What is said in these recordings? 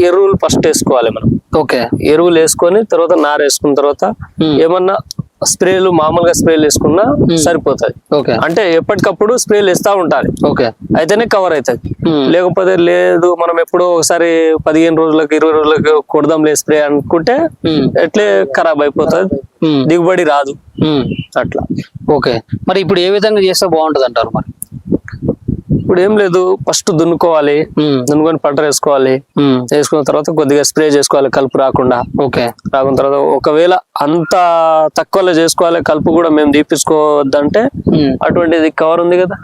ఎరువులు ఫస్ట్ వేసుకోవాలి మనం. ఓకే, ఎరువులు వేసుకొని తర్వాత నార వేసుకున్న తర్వాత ఏమన్నా స్ప్రేలు మామూలుగా స్ప్రేలు వేసుకున్నా సరిపోతుంది. ఓకే, అంటే ఎప్పటికప్పుడు స్ప్రేలు వేస్తా ఉండాలి. ఓకే, అయితేనే కవర్ అవుతుంది. లేకపోతే లేదు మనం ఎప్పుడో ఒకసారి 15 రోజులకు 20 రోజులకు కొడదాంలే స్ప్రే అనుకుంటే ఎట్లే ఖరాబ్ అయిపోతుంది, దిగుబడి రాదు అట్లా. ఓకే, మరి ఇప్పుడు ఏ విధంగా చేస్తే బాగుంటది అంటారు? మరి ఇప్పుడు ఏం లేదు, ఫస్ట్ దున్నుకోవాలి, దున్నుకొని పంట వేసుకోవాలి. వేసుకున్న తర్వాత కొద్దిగా స్ప్రే చేసుకోవాలి కలుపు రాకుండా. ఓకే, రాకున్న తర్వాత ఒకవేళ అంత తక్కువలో చేసుకోవాలి, కలుపు కూడా మేము తీపించుకోవద్దంటే అటువంటిది కవర్ ఉంది కదా,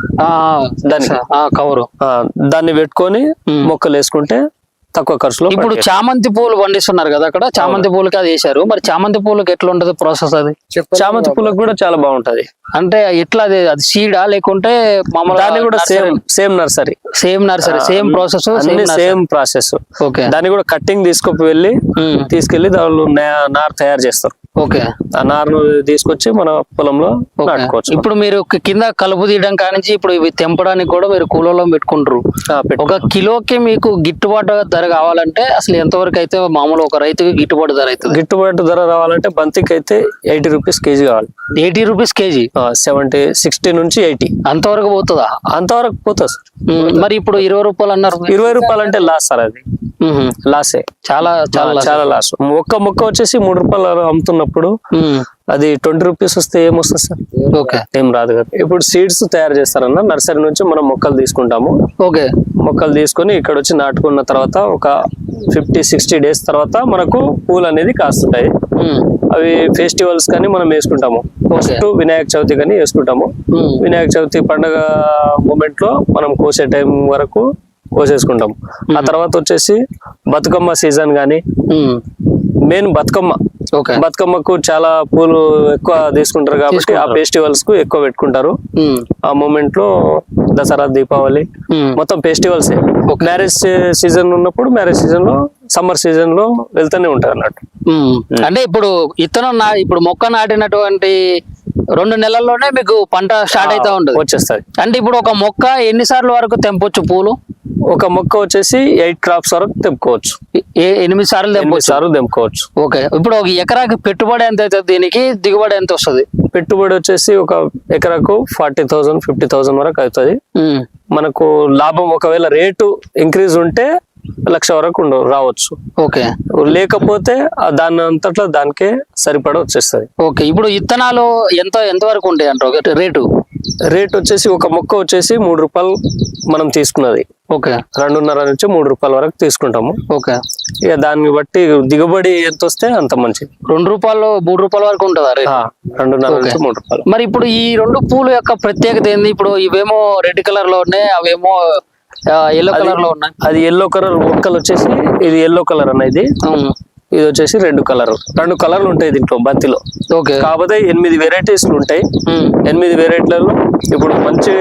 దాన్ని పెట్టుకొని మొక్కలు వేసుకుంటే తక్కువ ఖర్చులో. ఇప్పుడు చామంతి పూలు పండిస్తున్నారు కదా, అక్కడ చామంతి పూలకి అది వేసారు. మరి చామంతి పూలకి ఎట్లా ఉంటది ప్రాసెస్? అది చామంతి పూలకు కూడా చాలా బాగుంటది. అంటే ఎట్లా అది సీడా లేకుంటే దాన్ని కూడా same nursery same process same process. Okay, దాన్ని కూడా కట్టింగ్ తీసుకెళ్లి దానిలో నార్ తయారు చేస్తారు. ఓకే, ఆ నారును తీసుకొచ్చి మన పొలంలో నాటుకోవచ్చు. ఇప్పుడు మీరు కింద కలుపు తీయడం కానించి ఇప్పుడు ఇవి తెంపడానికి కూడా మీరు కూలలో పెట్టుకుంటారు. ఒక కిలోకి మీకు గిట్టుబాటు ధర కావాలంటే అసలు ఎంతవరకు అయితే మామూలు ఒక రైతుకి గిట్టుబాటు ధర అవుతుంది? గిట్టుబాటు ధర రావాలంటే బంతికి అయితే 80 రూపీస్ కేజీ కావాలి. 80 రూపీస్ కేజీ? 60 నుంచి 80 అంతవరకు పోతుందా? అంతవరకు పోతుంది. మరి ఇప్పుడు 20 రూపాయలు అన్నారు. 20 రూపాయలు అంటే లాస్ సార్, అది లాసే, చాలా చాలా చాలా లాస్. ఒక్క మొక్క వచ్చేసి 3 రూపాయలు అమ్ముతున్నప్పుడు అది 20 రూపీస్ వస్తే ఏమొస్తుంది సార్? ఓకే, ఏం రాదు కదా. ఇప్పుడు సీడ్స్ తయారు చేస్తారన్న నర్సరీ నుంచి మనం మొక్కలు తీసుకుంటాము. ఓకే, మొక్కలు తీసుకొని ఇక్కడ వచ్చి నాటుకున్న తర్వాత ఒక 50-60 డేస్ తర్వాత మనకు పూలు అనేది కాస్తుంటాయి. అవి ఫెస్టివల్స్ కానీ మనం వేసుకుంటాము. ఫస్ట్ వినాయక చవితి కానీ వేసుకుంటాము. వినాయక చవితి పండుగ మూమెంట్ లో మనం కోసే టైం వరకు కోసేసుకుంటాము. ఆ తర్వాత వచ్చేసి బతుకమ్మ సీజన్ గానీ, మెయిన్ బతుకమ్మకు చాలా పూలు ఎక్కువ తీసుకుంటారు కాబట్టి ఆ ఫెస్టివల్స్ కు ఎక్కువ పెట్టుకుంటారు. ఆ మూమెంట్ లో దసరా, దీపావళి మొత్తం ఫెస్టివల్స్. మ్యారేజ్ సీజన్ ఉన్నప్పుడు మ్యారేజ్ సీజన్ లో, సమ్మర్ సీజన్ లో వెళ్తూనే ఉంటారు అన్నట్టు. అంటే ఇప్పుడు ఇప్పుడు మొక్క నాటినటువంటి 2 నెలల్లోనే మీకు పంట స్టార్ట్ అవుతా ఉంటుంది, వచ్చేస్తుంది. అంటే ఇప్పుడు ఒక మొక్క ఎన్నిసార్లు వరకు తెంపొచ్చు పూలు? ఒక మొక్క వచ్చేసి 8 క్రాప్స్ వరకు తెంపుకోవచ్చు. 8 సార్లు తెంపుకోవచ్చు. ఓకే, ఇప్పుడు ఒక ఎకరాకి పెట్టుబడి ఎంత అవుతుంది? దీనికి దిగుబడి ఎంత వస్తుంది? పెట్టుబడి వచ్చేసి ఒక ఎకరాకు 40,000 50,000 వరకు అవుతుంది. మనకు లాభం ఒకవేళ రేటు ఇంక్రీజ్ ఉంటే 1,00,000 వరకు రావచ్చు. ఓకే, లేకపోతే దాని అంతట్లో దానికే సరిపడ వచ్చేస్తుంది. ఓకే, ఇప్పుడు ఇత్తనాలు ఎంత వరకు ఉంటాయి అంటారు రేటు వచ్చేసి ఒక మొక్క వచ్చేసి 3 రూపాయలు మనం తీసుకున్నది. ఓకే, 2.5 నుంచి 3 రూపాయల వరకు తీసుకుంటాము. ఓకే, ఇక దాన్ని బట్టి దిగుబడి ఎంత వస్తే అంత మంచిది. 2 రూపాయలు 3 రూపాయల వరకు ఉంటుందా? 2.5 నుంచి 3 రూపాయలు. మరి ఇప్పుడు ఈ 2 పూలు యొక్క ప్రత్యేకత ఏంది? ఇప్పుడు ఇవేమో రెడ్ కలర్ లో ఉన్నాయి, అవేమో ఎల్లో కలర్ లో ఉన్నాయి. అది ఎల్లో కలర్ మొక్కలు వచ్చేసి, ఇది ఎల్లో కలర్ అనేది, ఇది వచ్చేసి రెడ్ కలర్. 2 కలర్లు ఉంటాయి దీంట్లో బంతిలో. ఓకే, కాకపోతే 8 వెరైటీస్ ఉంటాయి. 8 వెరైటీలలో ఇప్పుడు మంచి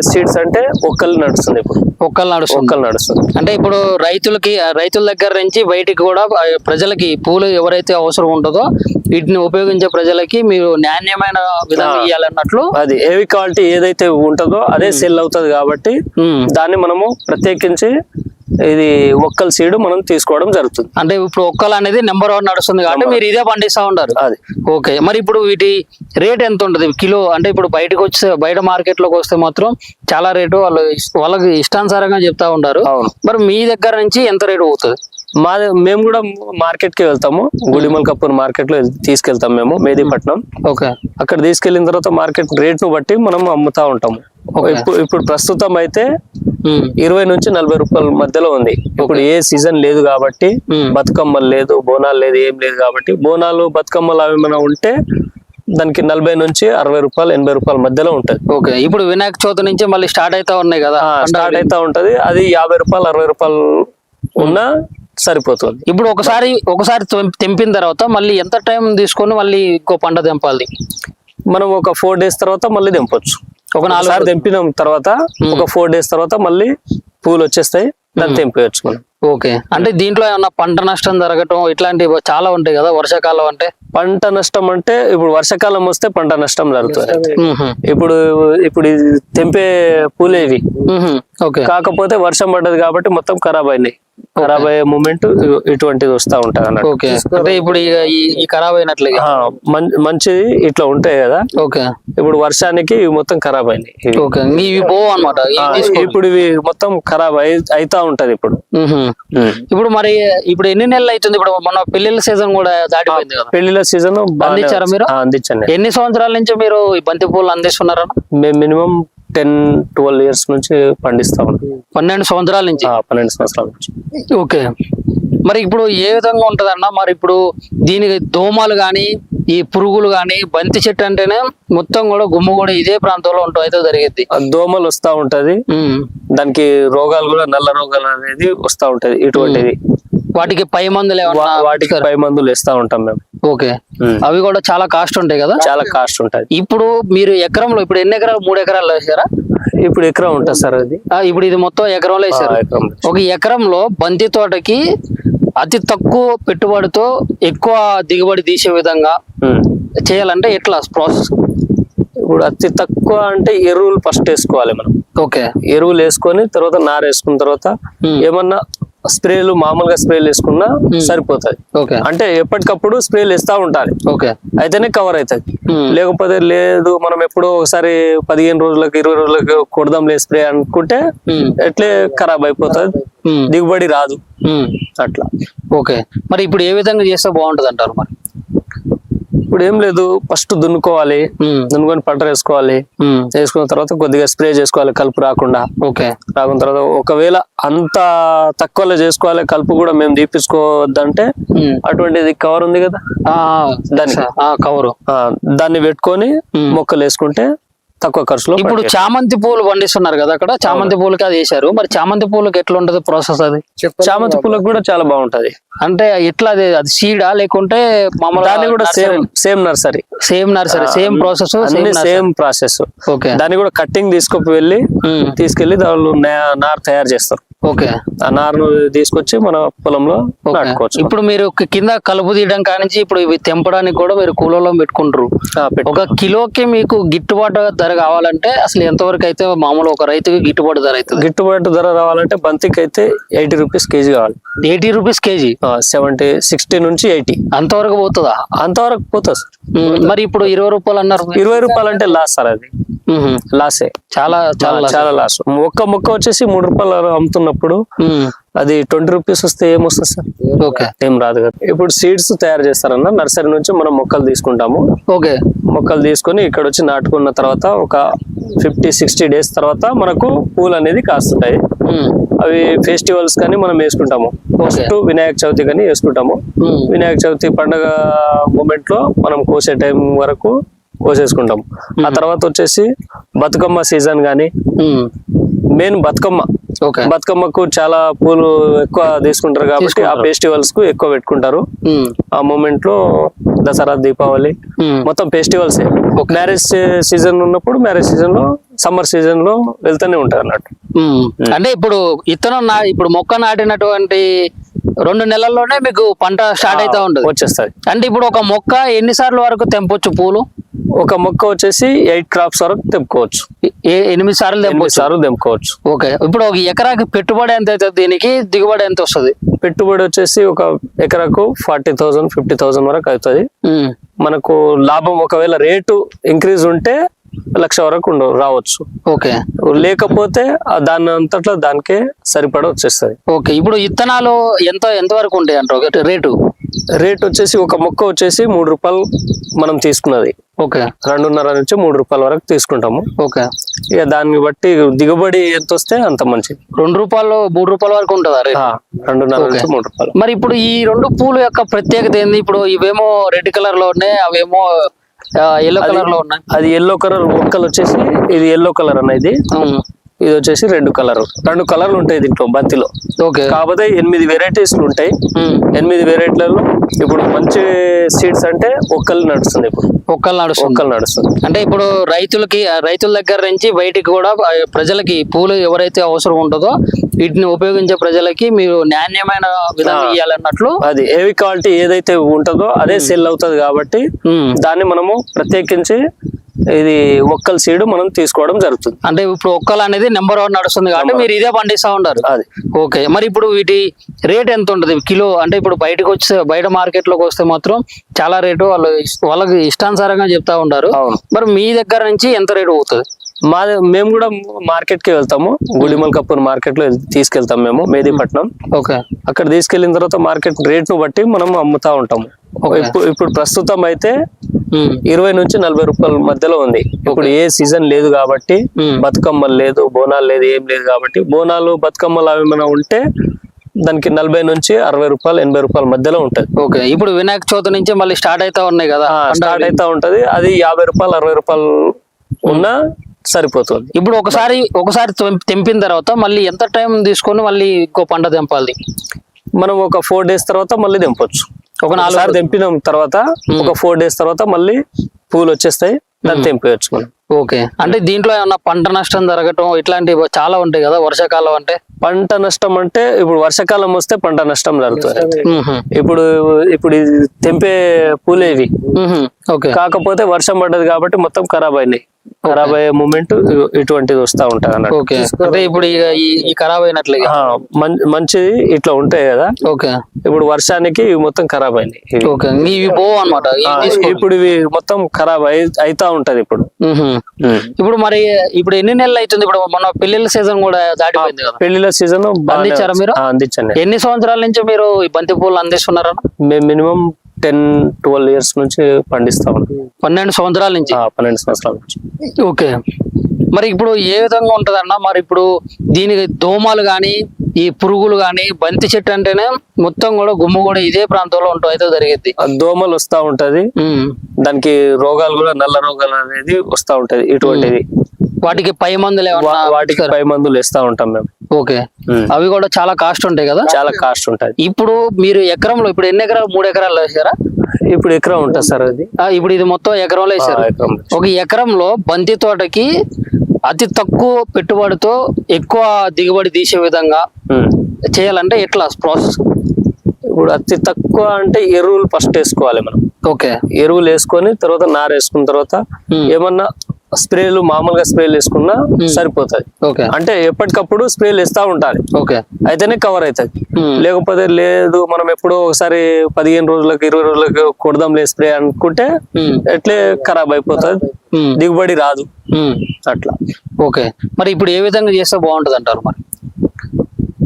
సీడ్స్ అంటే ఒక్కలు నడుస్తుంది. ఇప్పుడు ఒక్కలు నడుస్తుంది. అంటే ఇప్పుడు రైతుల దగ్గర నుంచి బయటికి కూడా ప్రజలకి పూలు ఎవరైతే అవసరం ఉంటుందో వీటిని ఉపయోగించే ప్రజలకి మీరు నాణ్యమైన విధంగా ఇవ్వాలన్నట్లు, అది హెవీ క్వాలిటీ ఏదైతే ఉంటుందో అదే సెల్ అవుతుంది. కాబట్టి దాన్ని మనము ప్రత్యేకించి ఇది ఒక్కల సీడ్ మనం తీసుకోవడం జరుగుతుంది. అంటే ఇప్పుడు ఒక్కలు అనేది నెంబర్ 1 నడుస్తుంది కాబట్టి మీరు ఇదే పండిస్తా ఉంటారు. అది ఓకే, మరి ఇప్పుడు వీటి రేట్ ఎంత ఉంటుంది కిలో? అంటే ఇప్పుడు బయట మార్కెట్ లోకి వస్తే మాత్రం చాలా రేటు వాళ్ళకి ఇష్టానుసారంగా చెప్తా ఉంటారు. మరి మీ దగ్గర నుంచి ఎంత రేటు పోతుంది? మేము కూడా మార్కెట్ కి వెళ్తాము. గుడిమల్కాపూర్ మార్కెట్ లో తీసుకెళ్తాం మేము, మెహదీపట్నం. ఓకే, అక్కడ తీసుకెళ్లిన తర్వాత మార్కెట్ రేట్ ను బట్టి మనం అమ్ముతా ఉంటాము. ఇప్పుడు ప్రస్తుతం అయితే 20 నుంచి 40 రూపాయల మధ్యలో ఉంది. ఇప్పుడు ఏ సీజన్ లేదు కాబట్టి, బతుకమ్మలు లేదు, బోనాలు లేదు, ఏం లేదు కాబట్టి, బోనాలు బతుకమ్మలు అవి ఏమైనా ఉంటే దానికి 40 నుంచి 60 రూపాయలు 80 రూపాయల మధ్యలో ఉంటది. ఓకే, ఇప్పుడు వినాయక చవితి నుంచి మళ్ళీ స్టార్ట్ అవుతా ఉన్నాయి కదా, స్టార్ట్ అవుతా ఉంటది. అది 50 రూపాయలు 60 రూపాయలు ఉన్నా సరిపోతుంది. ఇప్పుడు ఒకసారి తెంపిన తర్వాత మళ్ళీ ఎంత టైం తీసుకొని మళ్ళీ ఇంకో పంట తెంపాలి? మనం ఒక 4 డేస్ తర్వాత మళ్ళీ తెంపొచ్చు. ఒక 4 సార్లు తెంపిన తర్వాత ఒక 4 డేస్ తర్వాత మళ్ళీ పూలు వచ్చేస్తాయి, దాన్ని తెంపేయచ్చు మనం. ఓకే, అంటే దీంట్లో ఏమన్నా పంట నష్టం జరగటం ఇట్లాంటివి చాలా ఉంటాయి కదా వర్షాకాలం అంటే? పంట నష్టం అంటే ఇప్పుడు వర్షాకాలం వస్తే పంట నష్టం జరుగుతుంది. ఇప్పుడు ఇప్పుడు ఇది తెంపే పూలే ఇవి. ఓకే, కాకపోతే వర్షం పడ్డది కాబట్టి మొత్తం ఖరాబ్ అయినాయి. ఖరాబ్ అయ్యే మూమెంట్ ఇటువంటిది వస్తా ఉంటది అన్నట్టు. ఓకే, అంటే ఇప్పుడు ఈ ఖరాబ్ అయినట్లే మంచిది ఇట్లా ఉంటాయి కదా. ఓకే, ఇప్పుడు వర్షానికి ఇవి మొత్తం ఖరాబ్ అయినాయి. ఓకే, ఇవి పోవు అనమాట. ఇప్పుడు ఇవి మొత్తం ఖరాబ్ అయితా ఉంటది ఇప్పుడు. ఇప్పుడు మరి ఇప్పుడు ఎన్ని నెలలు అవుతుంది? ఇప్పుడు మన పెళ్లిళ్ళ సీజన్ కూడా దాటిపోయింది కదా. పెళ్లిళ్ళ సీజన్ అందించారా మీరు? అందించండి. ఎన్ని సంవత్సరాల నుంచి మీరు ఈ బంతి పూలు అందిస్తున్నారా? మేము మినిమం 10-12 ఇయర్స్ నుంచి పండిస్తా ఉన్నాం. 12 సంవత్సరాల నుంచి. 12 సంవత్సరాల నుంచి. ఓకే, మరి ఇప్పుడు ఏ విధంగా ఉంటదన్న? మరి ఇప్పుడు దీనికి దోమలు గాని ఈ పురుగులు గాని, బంతి చెట్టు అంటేనే మొత్తం కూడా గుమ్మ కూడా ఇదే ప్రాంతంలో ఉంటాం అయితే జరిగింది. దోమలు వస్తా ఉంటది, దానికి రోగాలు కూడా నల్ల రోగాలు అనేది వస్తా ఉంటది. ఇటువంటిది వాటికి పై మందులు వాటికి పై మందులు వేస్తా ఉంటాం మేము. ఓకే, అవి కూడా చాలా కాస్ట్ ఉంటాయి కదా. చాలా కాస్ట్ ఉంటది. ఇప్పుడు మీరు ఎకరంలో ఇప్పుడు ఎన్ని ఎకరాలు? 3 ఎకరాలు వేసారా? ఇప్పుడు ఎకరం ఉంటుంది సార్ అది. ఇప్పుడు ఇది మొత్తం ఎకరంలో వేసారు. ఒక ఎకరంలో బంతి తోటకి అతి తక్కువ పెట్టుబడితో ఎక్కువ దిగుబడి తీసే విధంగా చేయాలంటే ఎట్లా ప్రాసెస్? ఇప్పుడు అతి తక్కువ అంటే ఎరువులు ఫస్ట్ వేసుకోవాలి మనం. ఓకే, ఎరువులు వేసుకొని తర్వాత నార వేసుకున్న తర్వాత ఏమన్నా స్ప్రేలు మామూలుగా స్ప్రేలు వేసుకున్నా సరిపోతుంది. ఓకే, అంటే ఎప్పటికప్పుడు స్ప్రేలు వేస్తా ఉండాలి. ఓకే, అయితేనే కవర్ అవుతుంది. లేకపోతే లేదు మనం ఎప్పుడో ఒకసారి 15 రోజులకు 20 రోజులకు కొడదాంలే స్ప్రే అనుకుంటే ఎట్లే ఖరాబ్ అయిపోతుంది, దిగుబడి రాదు అట్లా. ఓకే, మరి ఇప్పుడు ఏ విధంగా చేస్తే బాగుంటది అంటారు? మరి ఇప్పుడు ఏం లేదు, ఫస్ట్ దున్నుకోవాలి, దున్నుకొని పంట వేసుకోవాలి. వేసుకున్న తర్వాత కొద్దిగా స్ప్రే చేసుకోవాలి కలుపు రాకుండా. ఓకే, రాకున్న తర్వాత ఒకవేళ అంత తక్కువలో చేసుకోవాలి, కలుపు కూడా మేము తీపించుకోవద్దంటే అటువంటిది కవర్ ఉంది కదా, దానికి కవర్ దాన్ని పెట్టుకొని మొక్కలు వేసుకుంటే తక్కువ ఖర్చులో. ఇప్పుడు చామంతి పూలు పండిస్తున్నారు కదా అక్కడ, చామంతి పూలకి అది వేసారు. మరి చామంతి పూలకి ఎట్లా ఉంటది ప్రాసెస్? అది చామంతి పూలకు కూడా చాలా బాగుంటది. అంటే ఎట్లా అది సీడా లేకుంటే మామూలు? దాన్ని కూడా same nursery, same process, same process. Okay, దాన్ని కూడా కట్టింగ్ తీసుకెళ్లి దానిలో నారు తయారు చేస్తారు. ఓకే, ఆ నారును తీసుకొచ్చి మన పొలంలో నాటుకోవచ్చు. ఇప్పుడు మీరు కింద కలుపు తీయడం కానించి ఇప్పుడు ఇవి తెంపడానికి కూడా మీరు కూలలో పెట్టుకుంటారు. ఒక కిలోకి మీకు గిట్టుబాటు ధర కావాలంటే అసలు ఎంతవరకు అయితే మామూలు ఒక రైతుకి గిట్టుబాటు ధర అవుతుంది? గిట్టుబాటు ధర రావాలంటే బంతికి అయితే 80 రూపీస్ కేజీ కావాలి. 80 రూపీస్ కేజీ? 60 నుంచి 80 అంతవరకు పోతుందా? అంతవరకు పోతుంది సార్. మరి ఇప్పుడు 20 రూపాయలు అన్నారు. 20 రూపాయలు అంటే లాస్ సార్, అది లాసే, చాలా చాలా చాలా లాస్. ఒక్క మొక్క వచ్చేసి 3 రూపాయలు అమ్ముతున్నప్పుడు అది 20 రూపీస్ వస్తే ఏమొస్తుంది సార్? ఓకే, ఏం రాదు కదా. ఇప్పుడు సీడ్స్ తయారు చేస్తారన్న, నర్సరీ నుంచి మనం మొక్కలు తీసుకుంటాము. ఓకే, మొక్కలు తీసుకొని ఇక్కడ వచ్చి నాటుకున్న తర్వాత ఒక 50-60 డేస్ తర్వాత మనకు పూలు అనేది కాస్తుంటాయి. అవి ఫెస్టివల్స్ కానీ మనం వేసుకుంటాము. ఫస్ట్ వినాయక చవితి కానీ వేసుకుంటాము. వినాయక చవితి పండుగ మూమెంట్ లో మనం కోసే టైం వరకు కోసేసుకుంటాం. ఆ తర్వాత వచ్చేసి బతుకమ్మ సీజన్ గానీ, మెయిన్ బతుకమ్మకు చాలా పూలు ఎక్కువ తీసుకుంటారు కాబట్టి ఆ ఫెస్టివల్స్ కు ఎక్కువ పెట్టుకుంటారు. ఆ మూమెంట్ లో దసరా, దీపావళి మొత్తం ఫెస్టివల్స్. మ్యారేజ్ సీజన్ ఉన్నప్పుడు మ్యారేజ్ సీజన్ లో, సమ్మర్ సీజన్ లో వెళ్తూనే ఉంటారు అన్నట్టు. అంటే ఇప్పుడు ఇప్పుడు మొక్క నాటినటువంటి 2 నెలల్లోనే మీకు పంట స్టార్ట్ అవుతా ఉంటుంది, వచ్చేస్తుంది. అంటే ఇప్పుడు ఒక మొక్క ఎన్నిసార్లు వరకు తెంపొచ్చు పూలు? ఒక మొక్క వచ్చేసి 8 క్రాప్స్ వరకు తెంపుకోవచ్చు. 8 సార్లు తెంపుకోవచ్చు. ఓకే, ఇప్పుడు ఒక ఎకరాకి పెట్టుబడి ఎంత అవుతుంది? దీనికి దిగుబడి ఎంత వస్తుంది? పెట్టుబడి వచ్చేసి ఒక ఎకరాకు 40,000 50,000 వరకు అవుతుంది. మనకు లాభం ఒకవేళ రేటు ఇంక్రీజ్ ఉంటే 1,00,000 వరకు రావచ్చు. ఓకే, లేకపోతే దాని అంతట్లో దానికే సరిపడ వచ్చేస్తుంది. ఓకే, ఇప్పుడు విత్తనాలు ఎంత వరకు ఉంటాయి అంటారు రేటు వచ్చేసి ఒక మొక్క వచ్చేసి 3 రూపాయలు మనం తీసుకున్నది. ఓకే, 2.5 నుంచి 3 రూపాయల వరకు తీసుకుంటాము. ఓకే, ఇక దాన్ని బట్టి దిగుబడి ఎంత వస్తే అంత మంచిది. 2 రూపాయలు 3 రూపాయల వరకు ఉంటుందా? 2.5 నుంచి 3 రూపాయలు. మరి ఇప్పుడు ఈ 2 పూలు యొక్క ప్రత్యేకత ఏంది? ఇప్పుడు ఇవేమో రెడ్ కలర్ లో ఉన్నాయి, అవేమో ఎల్లో కలర్ లో ఉన్నాయి. అది ఎల్లో కలర్ మొక్కలు వచ్చేసి, ఇది ఎల్లో కలర్ అనేది, ఇది వచ్చేసి రెడ్ కలర్. 2 కలర్లు ఉంటాయి దీంట్లో బంతిలో. ఓకే, కాకపోతే 8 వెరైటీస్ ఉంటాయి. 8 వెరైటీలలో ఇప్పుడు మంచి సీడ్స్ అంటే ఒక్కలు నడుస్తుంది. ఇప్పుడు ఒక్కళ్ళు నడుస్తుంది. ఒక్కలు నడుస్తుంది. అంటే ఇప్పుడు రైతుల దగ్గర నుంచి బయటికి కూడా ప్రజలకి పూలు ఎవరైతే అవసరం ఉంటుందో వీటిని ఉపయోగించే ప్రజలకి మీరు నాణ్యమైన విధంగా ఇవ్వాలన్నట్లు. అది హెవీ క్వాలిటీ ఏదైతే ఉంటుందో అదే సెల్ అవుతుంది కాబట్టి దాన్ని మనము ప్రత్యేకించి ఇది ఒక్కల సీడ్ మనం తీసుకోవడం జరుగుతుంది. అంటే ఇప్పుడు ఒక్కలు అనేది నెంబర్ 1 నడుస్తుంది కాబట్టి మీరు ఇదే పండిస్తా ఉంటారు. అది ఓకే. మరి ఇప్పుడు వీటి రేట్ ఎంత ఉంటుంది కిలో? అంటే ఇప్పుడు బయట మార్కెట్ లోకి వస్తే మాత్రం చాలా రేటు వాళ్ళకి ఇష్టానుసారంగా చెప్తా ఉంటారు. మరి మీ దగ్గర నుంచి ఎంత రేటు పోతుంది? మేము కూడా మార్కెట్ కి వెళ్తాము. గుడిమల్కపూర్ మార్కెట్ లో తీసుకెళ్తాం మేము, మెహదీపట్నం. ఓకే. అక్కడ తీసుకెళ్లిన తర్వాత మార్కెట్ రేట్ ను బట్టి మనం అమ్ముతా ఉంటాము. ఇప్పుడు ప్రస్తుతం అయితే 20 నుంచి 40 రూపాయల మధ్యలో ఉంది. ఇప్పుడు ఏ సీజన్ లేదు కాబట్టి, బతుకమ్మలు లేదు, బోనాలు లేదు, ఏం లేదు కాబట్టి బోనాలు బతుకమ్మలు అవి ఏమైనా ఉంటే దానికి 40 నుంచి 60 రూపాయలు 80 రూపాయల మధ్యలో ఉంటది. ఓకే. ఇప్పుడు వినాయక చవితి నుంచి మళ్ళీ స్టార్ట్ అవుతా ఉన్నాయి కదా, స్టార్ట్ అవుతా ఉంటది. అది 50 రూపాయలు 60 రూపాయలు ఉన్నా సరిపోతుంది. ఇప్పుడు ఒకసారి తెంపిన తర్వాత మళ్ళీ ఎంత టైం తీసుకొని మళ్ళీ ఇంకో పంట తెంపాలి? మనం ఒక 4 డేస్ తర్వాత మళ్ళీ తెంపొచ్చు. ఒక 4 సార్లు తెంపిన తర్వాత ఒక 4 డేస్ తర్వాత మళ్ళీ పూలు వచ్చేస్తాయి, దాన్ని తెంపేయచ్చు మనం. ఓకే. అంటే దీంట్లో ఏమన్నా పంట నష్టం జరగటం ఇట్లాంటివి చాలా ఉంటాయి కదా వర్షాకాలం అంటే? పంట నష్టం అంటే ఇప్పుడు వర్షాకాలం వస్తే పంట నష్టం జరుగుతుంది. ఇప్పుడు తెంపే పూలేవి. ఓకే. కాకపోతే వర్షం పడ్డది కాబట్టి మొత్తం ఖరాబ్ అయినాయి. ఖరాబ్ అయ్యే మూమెంట్ ఇటువంటిది వస్తా ఉంటది అన్నట్టు. ఓకే. అంటే ఇప్పుడు ఈ ఖరాబ్ అయినట్లే మంచిది ఇట్లా ఉంటాయి కదా. ఓకే. ఇప్పుడు వర్షానికి ఇవి మొత్తం ఖరాబ్ అయినాయి. ఓకే. ఇవి పోవు అన్నమాట. ఇప్పుడు ఇవి మొత్తం ఖరాబ్ అయితా ఉంటది. ఇప్పుడు మరి ఇప్పుడు ఎన్ని నెలలు అవుతుంది? ఇప్పుడు మన పెళ్లిళ్ళ సీజన్ కూడా దాటిపోయింది కదా. పెళ్లిళ్ళ సీజన్ అందించారా మీరు? అందించండి. ఎన్ని సంవత్సరాల నుంచి మీరు ఈ బంతి పూలు అందిస్తున్నారా? మేము మినిమం 10-12 ఇయర్స్ నుంచి పండిస్తా ఉన్నాం. 12 సంవత్సరాల నుంచి. 12 సంవత్సరాల నుంచి. ఓకే. మరి ఇప్పుడు ఏ విధంగా ఉంటదన్న? మరి ఇప్పుడు దీనికి దోమలు గాని ఈ పురుగులు గాని, బంతి చెట్టు అంటేనే మొత్తం కూడా గుమ్మ కూడా ఇదే ప్రాంతంలో ఉంటాం అయితే జరిగింది. దోమలు వస్తా ఉంటది, దానికి రోగాలు కూడా నల్ల రోగాలు అనేది వస్తా ఉంటది. ఇటువంటివి వాటికి పై మందులు వాటికి పై మందులు వేస్తా ఉంటాం మేము. ఓకే. అవి కూడా చాలా కాస్ట్ ఉంటాయి కదా? చాలా కాస్ట్ ఉంటది. ఇప్పుడు మీరు ఎకరంలో ఇప్పుడు ఎన్ని ఎకరాలు? 3 ఎకరాలు వేసారా? ఇప్పుడు ఎకరం ఉంటుంది సార్ అది. ఇప్పుడు ఇది మొత్తం ఎకరంలో వేసారు. ఒక ఎకరంలో బంతి తోటకి అతి తక్కువ పెట్టుబడితో ఎక్కువ దిగుబడి తీసే విధంగా చేయాలంటే ఎట్లా ప్రాసెస్? ఇప్పుడు అతి తక్కువ అంటే ఎరువులు ఫస్ట్ వేసుకోవాలి మనం. ఓకే. ఎరువులు వేసుకొని తర్వాత నార వేసుకున్న తర్వాత ఏమన్నా స్ప్రేలు మామూలుగా స్ప్రేలు వేసుకున్నా సరిపోతుంది. అంటే ఎప్పటికప్పుడు స్ప్రేలు వేస్తా ఉండాలి. అయితేనే కవర్ అవుతుంది. లేకపోతే లేదు మనం ఎప్పుడో ఒకసారి 15 రోజులకు 20 రోజులకు కొడదాంలే స్ప్రే అనుకుంటే ఎట్లే ఖరాబ్ అయిపోతుంది, దిగుబడి రాదు అట్లా. ఓకే. మరి ఇప్పుడు ఏ విధంగా చేస్తే బాగుంటది అంటారు? మరి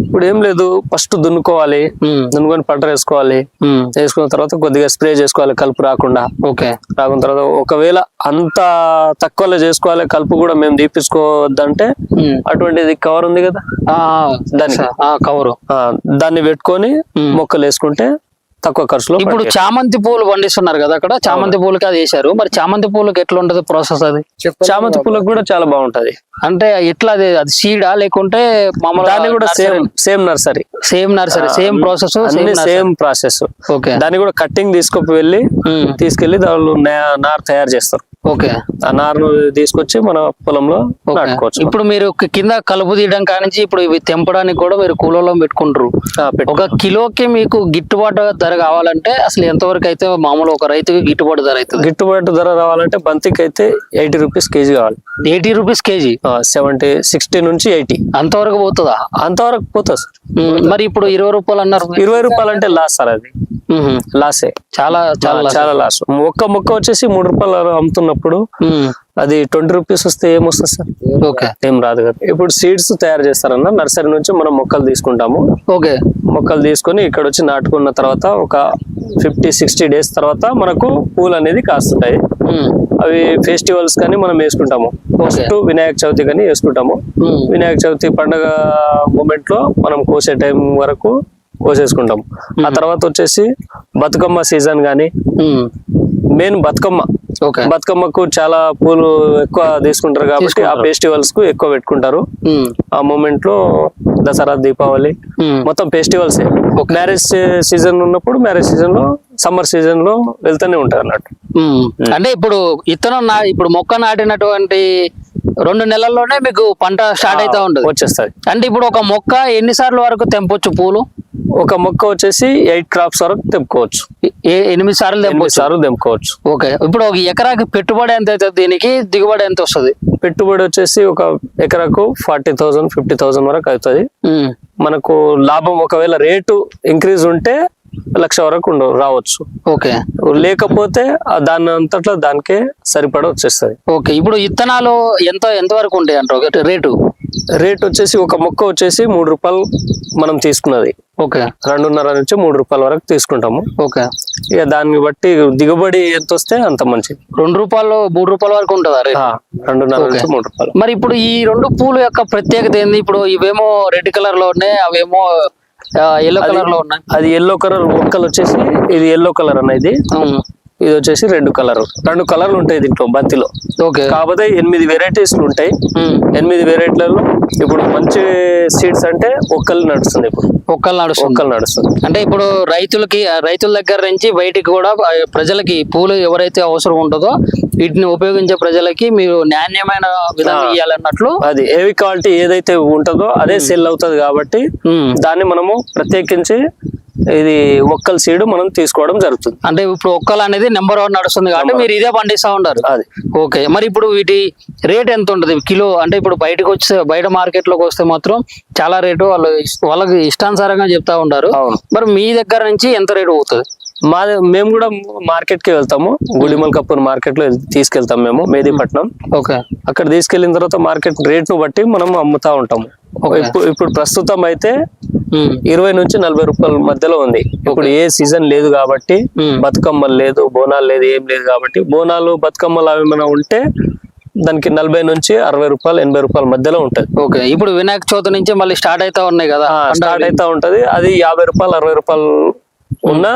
ఇప్పుడు ఏం లేదు, ఫస్ట్ దున్నుకోవాలి, దున్నుకొని పంట వేసుకోవాలి. వేసుకున్న తర్వాత కొద్దిగా స్ప్రే చేసుకోవాలి కలుపు రాకుండా. రాకున్న తర్వాత ఒకవేళ అంత తక్కువలో చేసుకోవాలి, కలుపు కూడా మేము తీపించుకోవద్దంటే అటువంటిది కవర్ ఉంది కదా, దాన్ని పెట్టుకొని మొక్కలు వేసుకుంటే తక్కువ ఖర్చులో. ఇప్పుడు చామంతి పూలు పండిస్తున్నారు కదా అక్కడ, చామంతి పూలకి అది వేసారు. మరి చామంతి పూలకి ఎట్లా ఉంటది ప్రాసెస్? అది చామంతి పూలకు కూడా చాలా బాగుంటది. అంటే ఎట్లా అది సీడా లేకుంటే మామూలు? దాన్ని కూడా same nursery same process. Okay. దాన్ని కూడా కట్టింగ్ తీసుకెళ్లి దానిలో నార్ తయారు చేస్తారు. ఓకే. ఆ నారును తీసుకొచ్చి మన పొలంలో నాటుకోవచ్చు. ఇప్పుడు మీరు కింద కలుపు తీయడం కానించి ఇప్పుడు ఇవి తెంపడానికి కూడా మీరు కూలలో పెట్టుకుంటారు. ఒక కిలోకి మీకు గిట్టుబాటు ధర కావాలంటే అసలు ఎంతవరకు అయితే మామూలు ఒక రైతుకి గిట్టుబాటు ధర అవుతుంది? గిట్టుబాటు ధర రావాలంటే బంతికి అయితే 80 రూపీస్ కేజీ కావాలి. 80 రూపీస్ కేజీ? 60 నుంచి 80 అంతవరకు పోతుందా? అంతవరకు పోతుంది సార్. మరి ఇప్పుడు 20 రూపాయలు అన్నారు. 20 రూపాయలు అంటే లాస్ సార్, అది లాసే, చాలా లాస్. ఒక్క మొక్క వచ్చేసి 3 రూపాయలు అమ్ముతున్నప్పుడు అది 20 రూపీస్ వస్తే ఏమొస్తుంది సార్? ఏం రాదు కదా. ఇప్పుడు సీడ్స్ తయారు చేస్తారన్న నర్సరీ నుంచి మనం మొక్కలు తీసుకుంటాము. మొక్కలు తీసుకొని ఇక్కడ వచ్చి నాటుకున్న తర్వాత ఒక 50-60 డేస్ తర్వాత మనకు పూలు అనేది కాస్తుంటాయి. అవి ఫెస్టివల్స్ కానీ మనం వేసుకుంటాము. ఫస్ట్ వినాయక చవితి కానీ వేసుకుంటాము. వినాయక చవితి పండుగ మూమెంట్ లో మనం కోసే టైం వరకు కోసేసుకుంటాం. ఆ తర్వాత వచ్చేసి బతుకమ్మ సీజన్ గానీ, మెయిన్ బతుకమ్మకు చాలా పూలు ఎక్కువ తీసుకుంటారు కాబట్టి ఆ ఫెస్టివల్స్ కు ఎక్కువ పెట్టుకుంటారు. ఆ మూమెంట్ లో దసరా, దీపావళి మొత్తం ఫెస్టివల్స్. మ్యారేజ్ సీజన్ ఉన్నప్పుడు మ్యారేజ్ సీజన్ లో సమ్మర్ సీజన్ లో వెళ్తూనే ఉంటది అన్నట్టు. అంటే ఇప్పుడు ఇప్పుడు మొక్క నాటినటువంటి 2 నెలల్లోనే మీకు పంట స్టార్ట్ అవుతా ఉంటుంది, వచ్చేస్తుంది. అంటే ఇప్పుడు ఒక మొక్క ఎన్నిసార్లు వరకు తెంపొచ్చు పూలు? ఒక మొక్క వచ్చేసి 8 క్రాప్స్ వరకు తెంపుకోవచ్చు. 8 సార్లు తెంపుకోవచ్చు. ఓకే, ఇప్పుడు ఒక ఎకరాకి పెట్టుబడి ఎంత అవుతుంది, దీనికి దిగుబడి ఎంత వస్తుంది? పెట్టుబడి వచ్చేసి ఒక ఎకరాకు 40,000 50,000 వరకు అవుతుంది. మనకు లాభం ఒకవేళ రేటు ఇంక్రీజ్ ఉంటే 1,00,000 వరకు రావచ్చు. ఓకే, లేకపోతే దాని అంతట్లో దానికే సరిపడ వచ్చేస్తుంది. ఓకే, ఇప్పుడు విత్తనాలు ఎంత వరకు ఉంటాయి అంటారు రేటు? రేట్ వచ్చేసి ఒక మొక్క వచ్చేసి 3 రూపాయలు మనం తీసుకున్నది. ఓకే, 2.5 నుంచి 3 రూపాయల వరకు తీసుకుంటాము. ఓకే, ఇక దాన్ని బట్టి దిగుబడి ఎంత వస్తే అంత మంచిది. 2 రూపాయలు 3 రూపాయల వరకు ఉంటుందా? 2.5 నుంచి 3 రూపాయలు. మరి ఇప్పుడు ఈ 2 పూలు యొక్క ప్రత్యేకత ఏంది? ఇప్పుడు ఇవేమో రెడ్ కలర్ లో ఉన్నాయి, అవేమో ఎల్లో కలర్ లో ఉన్నాయి. అది ఎల్లో కలర్ మొక్కలు వచ్చేసి ఇది ఎల్లో కలర్ అనేది, ఇది వచ్చేసి రెడ్ కలర్. 2 కలర్లు ఉంటాయి దీంట్లో బంతిలో. ఓకే, కాకపోతే 8 వెరైటీస్ ఉంటాయి. 8 వెరైటీలలో ఇప్పుడు మంచి సీడ్స్ అంటే ఒక్కలు నడుస్తుంది. ఇప్పుడు ఒక్కలు నడుస్తుంది. అంటే ఇప్పుడు రైతుల దగ్గర నుంచి బయటికి కూడా ప్రజలకి పూలు ఎవరైతే అవసరం ఉంటుందో వీటిని ఉపయోగించే ప్రజలకి మీరు నాణ్యమైన విధంగా ఇవ్వాలన్నట్లు. అది హెవీ క్వాలిటీ ఏదైతే ఉంటుందో అదే సెల్ అవుతుంది కాబట్టి దాన్ని మనము ప్రత్యేకించి ఇది ఒక్కల సీడ్ మనం తీసుకోవడం జరుగుతుంది. అంటే ఇప్పుడు ఒక్కలు అనేది నెంబర్ 1 నడుస్తుంది కాబట్టి మీరు ఇదే పండిస్తా ఉంటారు. అది ఓకే, మరి ఇప్పుడు వీటి రేట్ ఎంత ఉంటుంది కిలో? అంటే ఇప్పుడు బయట మార్కెట్ లోకి వస్తే మాత్రం చాలా రేటు వాళ్ళకి ఇష్టానుసారంగా చెప్తా ఉంటారు. మరి మీ దగ్గర నుంచి ఎంత రేటు పోతుంది? మేము కూడా మార్కెట్ కి వెళ్తాము. గుడిమల్కాపూర్ మార్కెట్ లో తీసుకెళ్తాం మేము, మేదీపట్నం. ఓకే, అక్కడ తీసుకెళ్లిన తర్వాత మార్కెట్ రేట్ ను బట్టి మనం అమ్ముతా ఉంటాము. ఇప్పుడు ప్రస్తుతం అయితే 20 నుంచి 40 రూపాయల మధ్యలో ఉంది. ఇప్పుడు ఏ సీజన్ లేదు కాబట్టి, బతుకమ్మలు లేదు, బోనాలు లేదు, ఏం లేదు కాబట్టి, బోనాలు బతుకమ్మలు అవి ఏమైనా ఉంటే దానికి 40 నుంచి 60 రూపాయలు 80 రూపాయల మధ్యలో ఉంటది. ఓకే, ఇప్పుడు వినాయక చవితి నుంచి మళ్ళీ స్టార్ట్ అవుతా ఉన్నాయి కదా, స్టార్ట్ అవుతా ఉంటది. అది 50 రూపాయలు 60 రూపాయలు ఉన్నా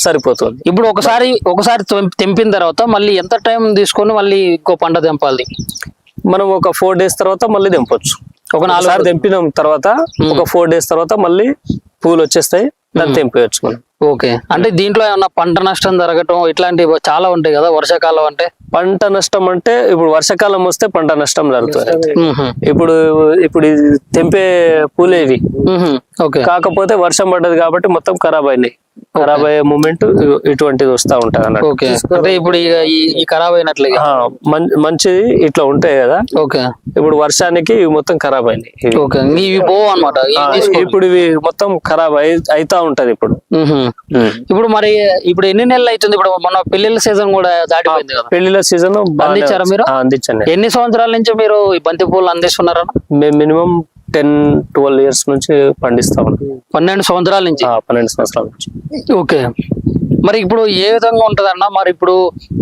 సరిపోతుంది. ఇప్పుడు ఒకసారి తెంపిన తర్వాత మళ్ళీ ఎంత టైం తీసుకొని మళ్ళీ ఇంకో పంట తెంపాలి? మనం ఒక 4 days తర్వాత మళ్ళీ తెంపొచ్చు. ఒక 4 తెంపిన తర్వాత ఒక 4 days తర్వాత మళ్ళీ పూలు వచ్చేస్తాయి, దాన్ని తెంపేయచ్చు మనం. ఓకే, అంటే దీంట్లో ఏమన్నా పంట నష్టం జరగటం ఇట్లాంటివి చాలా ఉంటాయి కదా వర్షాకాలం అంటే? పంట నష్టం అంటే ఇప్పుడు వర్షాకాలం వస్తే పంట నష్టం జరుగుతుంది. ఇప్పుడు తెంపే పూలే ఇవి. కాకపోతే వర్షం పడ్డది కాబట్టి మొత్తం ఖరాబ్ అయినాయి. ఖరాబ్ అయ్యే మూమెంట్ ఇటువంటిది వస్తా ఉంటది అన్నట్టు. ఓకే, అంటే ఇప్పుడు ఈ ఖరాబ్ అయినట్లే మంచిది ఇట్లా ఉంటాయి కదా. ఓకే, ఇప్పుడు వర్షానికి ఇవి మొత్తం ఖరాబ్ అయినాయి. ఓకే, ఇవి పోవు అన్నమాట. ఇప్పుడు ఇవి మొత్తం ఖరాబ్ అయితా ఉంటది. ఇప్పుడు మరి ఇప్పుడు ఎన్ని నెలలు అవుతుంది? ఇప్పుడు మన పెళ్లిళ్ళ సీజన్ కూడా దాటిపోయింది కదా. పెళ్లిళ్ళ సీజన్ అందించారా మీరు? అందించండి. ఎన్ని సంవత్సరాల నుంచి మీరు ఈ బంతి పూలు అందిస్తున్నారా? మేము మినిమం 10-12 years నుంచి పండిస్తా ఉన్నాం. 12 సంవత్సరాల నుంచి. 12 సంవత్సరాల నుంచి. ఓకే, మరి ఇప్పుడు ఏ విధంగా ఉంటదన్న? మరి ఇప్పుడు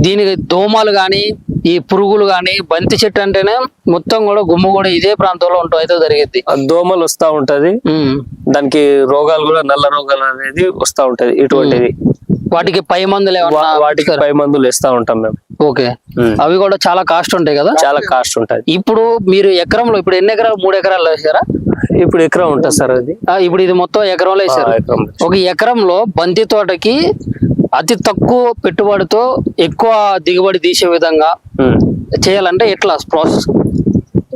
దీనికి దోమలు గాని ఈ పురుగులు గాని, బంతి చెట్టు అంటేనే మొత్తం కూడా గుమ్మ కూడా ఇదే ప్రాంతంలో అయితే జరిగింది. దోమలు వస్తా ఉంటది, దానికి రోగాలు కూడా నల్ల రోగాలు అనేది వస్తా ఉంటది. ఇటువంటిది వాటికి పై మందులు వేస్తా ఉంటాం మేము. ఓకే, అవి కూడా చాలా కాస్ట్ ఉంటాయి కదా? చాలా కాస్ట్ ఉంటాయి. ఇప్పుడు మీరు ఎకరంలో ఇప్పుడు ఎన్ని ఎకరాలు? 3 ఎకరాలు వేసారా? ఇప్పుడు ఎకరం ఉంటుంది సార్ అది. ఇప్పుడు ఇది మొత్తం ఎకరంలో వేసారు. ఒక ఎకరంలో బంతి తోటకి అతి తక్కువ పెట్టుబడితో ఎక్కువ దిగుబడి తీసే విధంగా చేయాలంటే ఎట్లా ప్రాసెస్?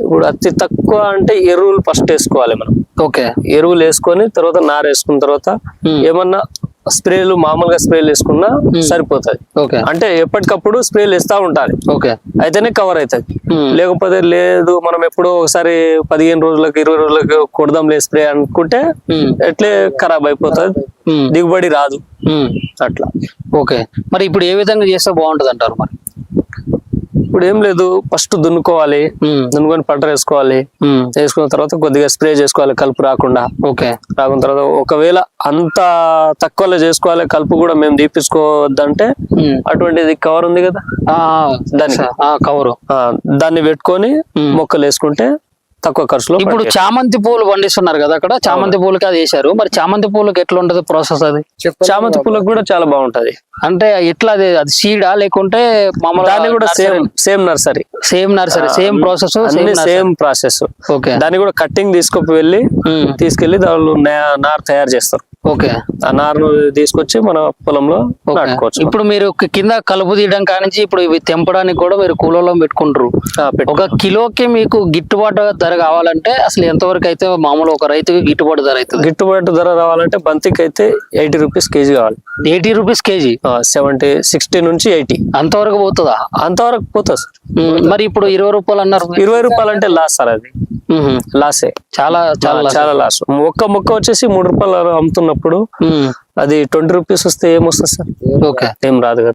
ఇప్పుడు అతి తక్కువ అంటే ఎరువులు ఫస్ట్ వేసుకోవాలి మనం. ఓకే, ఎరువులు వేసుకొని తర్వాత నార వేసుకున్న తర్వాత ఏమన్నా స్ప్రేలు మామూలుగా స్ప్రేలు వేసుకున్నా సరిపోతుంది. అంటే ఎప్పటికప్పుడు స్ప్రేలు వేస్తా ఉండాలి. అయితేనే కవర్ అవుతుంది. లేకపోతే లేదు మనం ఎప్పుడో ఒకసారి 15 రోజులకు 20 రోజులకు కొడదాంలే స్ప్రే అనుకుంటే ఎట్లే ఖరాబ్ అయిపోతుంది, దిగుబడి రాదు అట్లా. ఓకే, మరి ఇప్పుడు ఏ విధంగా చేస్తే బాగుంటది అంటారు? మరి ఇప్పుడు ఏం లేదు, ఫస్ట్ దున్నుకోవాలి, దున్నుకొని పంట వేసుకోవాలి. వేసుకున్న తర్వాత కొద్దిగా స్ప్రే చేసుకోవాలి కలుపు రాకుండా. రాకున్న తర్వాత ఒకవేళ అంత తక్కువలో చేసుకోవాలి, కలుపు కూడా మేము తీపించుకోవద్దంటే అటువంటిది కవర్ ఉంది కదా, దాన్ని పెట్టుకొని మొక్కలు వేసుకుంటే తక్కువ ఖర్చులో ఇప్పుడు చామంతి పూలు పండిస్తున్నారు కదా అక్కడ, చామంతి పూలకి అది వేశారు. మరి చామంతి పూలకి ఎట్లా ఉంటది ప్రాసెస్ అది? చామంతి పూలకు కూడా చాలా బాగుంటది. అంటే ఎట్లా అది సీడా లేకుంటే దాన్ని కూడా same nursery, same process, same process. Okay. దాన్ని కూడా కట్టింగ్ తీసుకెళ్లి దానిలో నారు తయారు చేస్తారు. ఓకే. ఆ నారును తీసుకొచ్చి మన పొలంలో నాటుకోవచ్చు. ఇప్పుడు మీరు కింద కలుపు తీయడం కానించి ఇప్పుడు ఇవి తెంపడానికి కూడా మీరు కూలలో పెట్టుకుంటారు. ఒక కిలోకి మీకు గిట్టుబాటు ధర కావాలంటే అసలు ఎంతవరకు అయితే మామూలు ఒక రైతుకి గిట్టుబాటు ధర అవుతుంది? గిట్టుబాటు ధర రావాలంటే బంతికి అయితే 80 రూపీస్ కేజీ కావాలి. 80 రూపీస్ కేజీ? 60 నుంచి 80 అంతవరకు పోతుందా? అంతవరకు పోతుంది. మరి ఇప్పుడు 20 రూపాయలు అన్నారు. 20 రూపాయలు అంటే లాస్ సార్, అది లాసే, చాలా చాలా లాస్. ఒక్క మొక్క వచ్చేసి 3 రూపాయలు అమ్ముతున్నప్పుడు అది 20 రూపీస్ వస్తే ఏమొస్తుంది సార్? ఓకే. ఏం రాదు కదా.